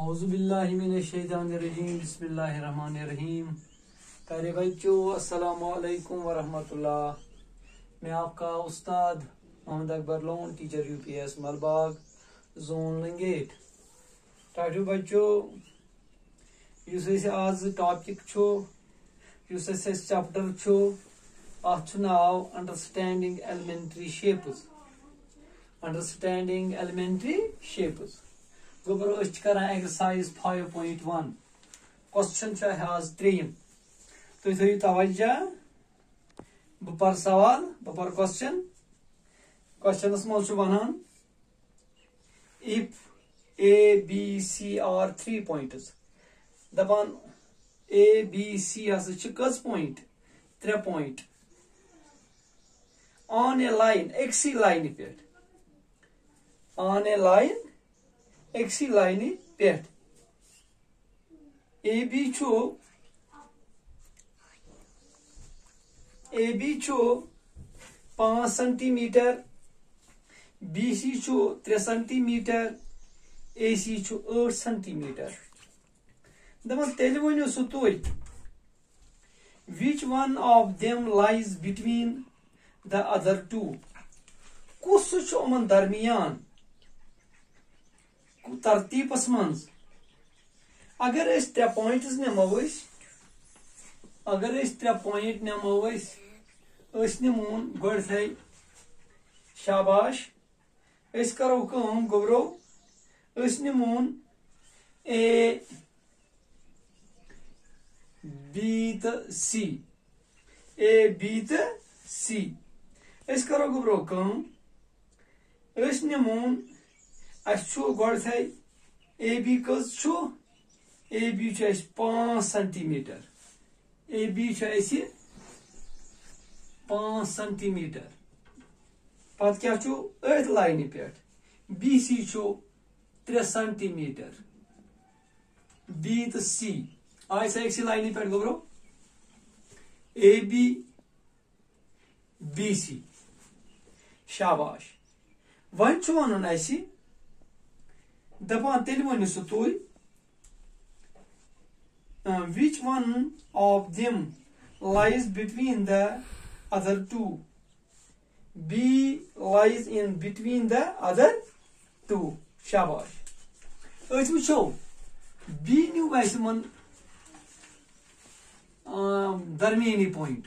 औज़ुबिल्लाहिमिनश्शैतानिर्रजीम बिस्मिल्लाहिर्रहमानिर्रहीम। प्यारे बच्चों, अस्सलामु अलैकुम वरहमतुल्लाह। मैं आपका उस्ताद Mohammad Akbar Lone, teacher UPS Malbagh, zone Langate. टाटू बच्चों, आज टॉपिक चैप्टर नाव understanding elementary shapes. Understanding elementary shapes गोबर एक्सरसाइज 5.1 क्वेश्चन आज 3। तुम थो तवज्जा, बह पर सवाल, बह पर क्वेश्चन। क्वेश्चनस मज वनान if A, B, C are 3 points। दपान A, B, C हसा कस point 3 point on a line एक्सी लाइन पे ऑन ए लाइन एक्सी लाइन पे A B 5 centimetre, B C 3 centimetre, A C 8 centimetre. दपन तेल वनो सह तुई which one of them lies between the other two. कुस उमन दरमियान तरतीबस मज। अगर 3 पॉइंट्स नमो, अगर 3 पॉइंट नमो, नमून गो शाबाश। करो कम गोबरो, नमून ए बी तो सी, ए बी तो सी। करो गोबरो कम, नमून गो ए बी कस A B 5 centimetre, A B 5 centimetre. पत क्या अथ लाइन पे बी सी 3 सेंटीमीटर, बी तो सी आय सी लाइन पे गोबरो ए बी बी सी। शाबाश। वन वन दपान तेल वन सह तुई which one of them lies between the other two. B lies in between the other two. शाबाश। वो बी न्यू मन दरमियानी point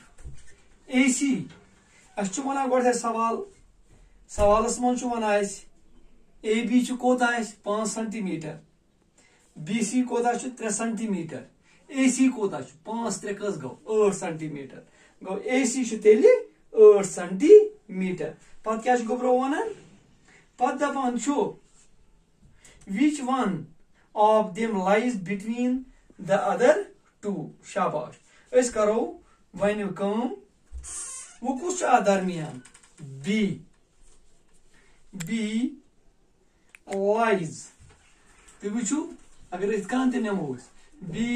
A C. One go सवाल, सवालस मज वन ए बी कोत 5 सेंटीमीटर, बी सी कोत 3 सेंटीमीटर, ए सी कोत 5 3 कस गो 8 सेंटीमीटर। गो ए सी तेल 8 centimetre. पत क्या गोबरो वन पत दपान which one of them lies between the other two. शाबाश। करो वन कम, वो कुछ दरमियान बी, बी लाइज। तुम वो अगर नमो B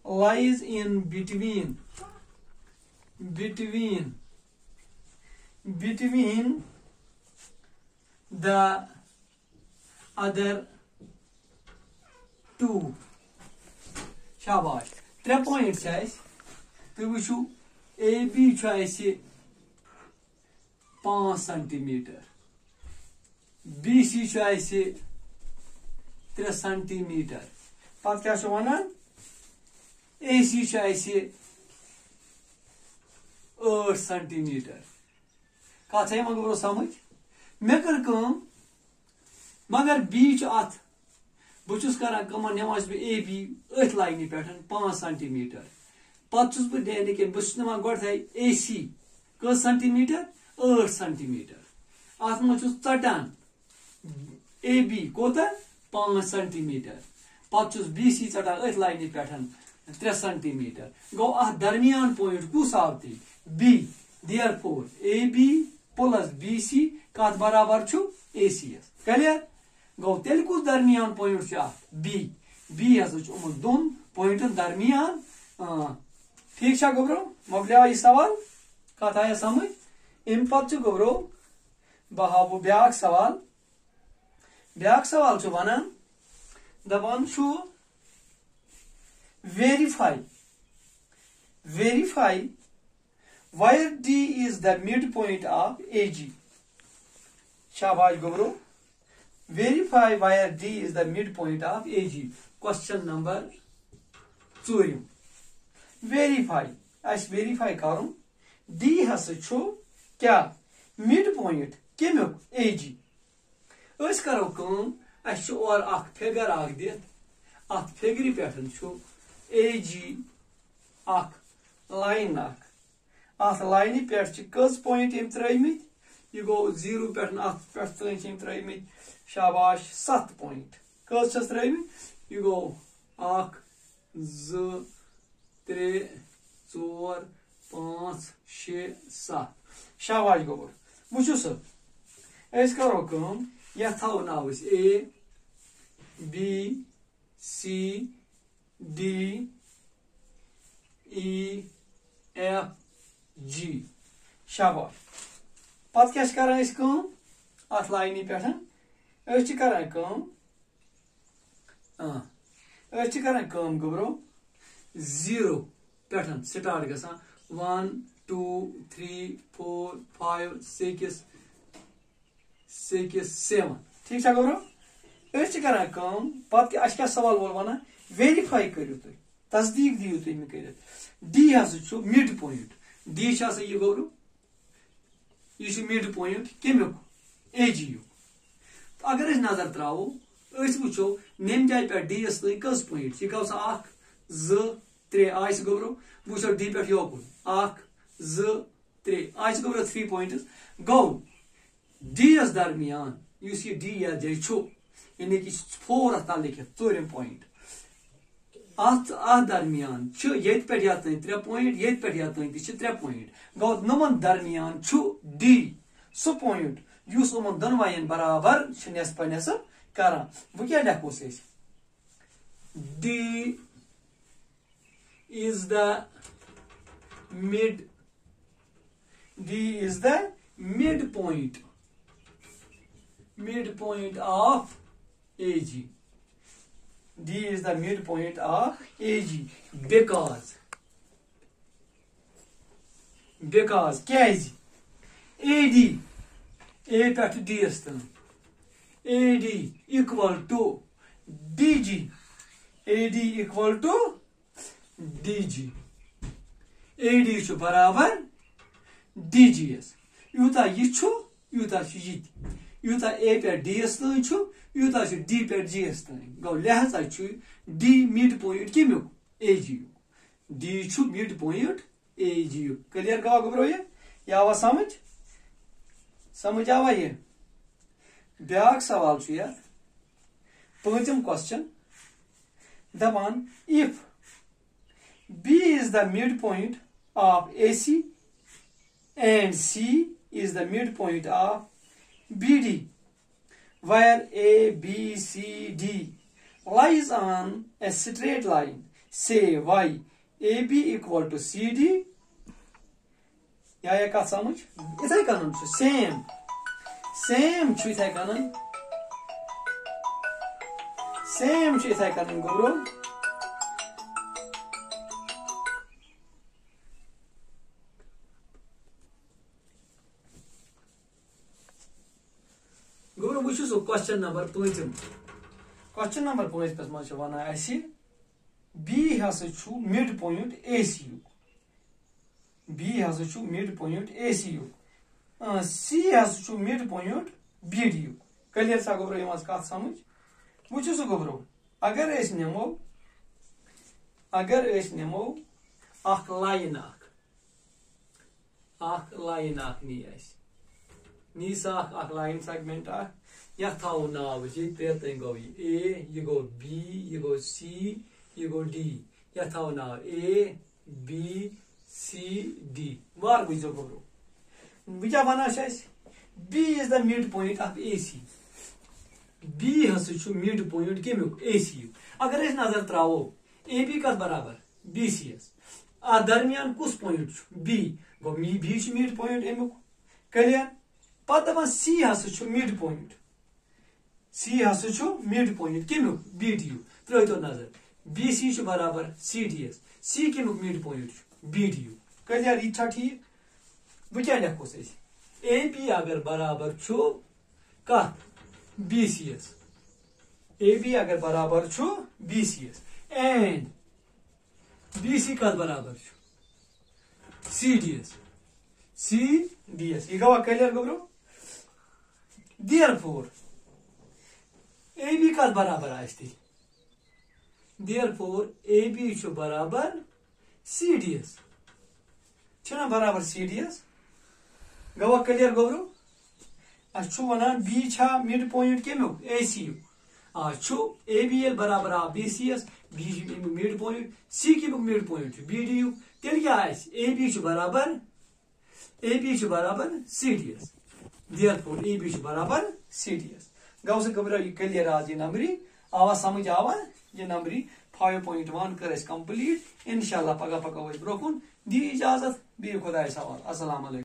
lies in between, between the other two. शाबाश। 3 पॉइंट तुम वो A B 5 centimetre, B C 3 centimetre. पत क्या वन ए सी 8 सेंटीमीटर। कथ गोबरो समझ। मे कर कम, मगर बी अथ बहुस कर नमाज ए बी अथ लाइन पे 5 सेंटीमीटर। पत यानी कि बह गो ए सी कस सेंटीमीटर 8 सेंटीमीटर। अत मज चटान ए बी कोत 5 सेंटीमीटर। पत बी सी चटान अथ लाइन पे 3 सेंटीमीटर। गो अथ दरमियान पॉइंट कुस आव ती B. Therefore A B plus B C कत बराबर ए सी। क्लियर गो तेल कुस दरमियान पॉइंट बी। बी हसा दोन पॉइंटन दरमियान। ठीक गोबरो, मोकलिया यह सवाल। कत आया समझ। अम पे गोबरो बह हाव ब्या सवाल। ब्याक सवाल छु वनान दपान छु verify where D is the midpoint of AG. Shabash gobro. Verify where D is the midpoint of AG. Question number 2. Verify. As verify karum D has chu kya midpoint kemuk AG. Ös karo kum as chu or ak figure ak dit. At figure pattern chu AG ak line ak. At line pet cuz point im traimit. You go 0 pattern at pattern im traimit. Shabash 7 point. Cuz chas traimit. You go ak 2 3 4 5 6 7. Shabash gobor. Buçu sab. Es karo kum ya thaw naus A B C D E F G. Shabash. Pat kya karan is kum at line pattern. Es karan kum es karan kum gobro 0 pattern start gasan 1 2 3 4 5 6 6 7 ठीक छा गबरो ऐसे करा काम बात के आज क्या सवाल बोलवाना वेरीफाई करियो तो तस्दीक दियो तो में करियो डी हस छु मिड पॉइंट डी छा से ये गबरो ये छु mid point chemo AG you अगर इस नजर त्रावो ऐसे वुचो नेम जाय पे डी एस तो कस पॉइंट ये कौसा 1 2 3 आइस गबरो वुचो डी पे योकुन 1 2 3 आइस गबरो 3 पॉइंट्स गो डी एस दरमियान युस ये डी या जे छु इने की 4 अता लिखे 4 पॉइंट आ दरमियान छु येत पे यात 3 पॉइंट येत पे यात 3 पॉइंट गो नमन दरमियान छु डी सो पॉइंट युस ओमन दनवायन बराबर छनेस पनेस करा वो क्या लिखो से D is the midpoint of AG. D is the midpoint of AG because क्या है AD A पे D अस्तं AD equal to DG AD equal to DG AD छु बराबर DGS यूता ये छु यूता छु यूता A पे DS तय छु यूता छु D पे GS तय गो लिहाजा छु D मिड पॉइंट केमु AG D छु मिड पॉइंट AG क्लियर गवा गबरो ये आवा समझ आवा ये ब्याक सवाल छु यार पांचम question दबान if B is the midpoint of AC and C is the midpoint of BD, where A, B, C, D lies on a straight line. Say why AB equal to CD. Ya ka samajh? Ithai kanan chu same chu ithai kanan. Same chu ithai kanan gobro. Question number 5 question number 5 पे मज वना ऐसी B has छु mid point ACU B has छु mid point ACU C has छु mid point BDU clear सा गोब्रो यमस का समझ मुझे सो गोब्रो अगर ऐस नेमो अख लाइन अख नी ऐस नी सा अख लाइन सेगमेंट अख या थाउ नाव जी पे गो A you go B you go C you go D या थाउ नाव A B C D वार बुझो गोब्रो बुझा बना शेस B is the midpoint of AC B हस छु मिड पॉइंट केमु AC अगर इस नजर त्रावो AB का बराबर BCS आ दरमियान कुछ पॉइंट छु B गो B छु मिड पॉइंट एमु क्लियर पदमा C हस छु मिड पॉइंट सी हसा मिड पॉइंट कमुक बी डी यू त्रो तो नजर बी सी बराबर सी डी एस सी कमुक मिड पॉइंट बी डी यू क्लियर यह ठीक वह क्या लिखोस ए बी अगर बराबर कत बी सी एस ए बी अगर बराबर बी सी एस एंड बी सी कत बराबर सी डी एस यह गवा क्लियर गोब्रो देयरफॉर ए बी कत बराबर आस्ते देयरफॉर ए बी बराबर सी डी एस छना बराबर सी डी एस गवा क्लियर गोब्रो अच्छु वनान बी छा मिड पॉइंट कमुक ए सी यू ए बी एल बराबर आ B C S B mid point C कमुक मिड पॉइंट बी डी यू तेल क्या ए बी बराबर C D S therefore A B बराबर सी डी एस गौ से गोब्रो क्लियर आज ये नंबरी आवा समझ आवा ये नंबरी 5.1 कर कंप्लीट इंशाल्लाह पगा पका ब्रोकुन दी इजाजत बी खुदा सवाल अस्सलाम वालेकुम।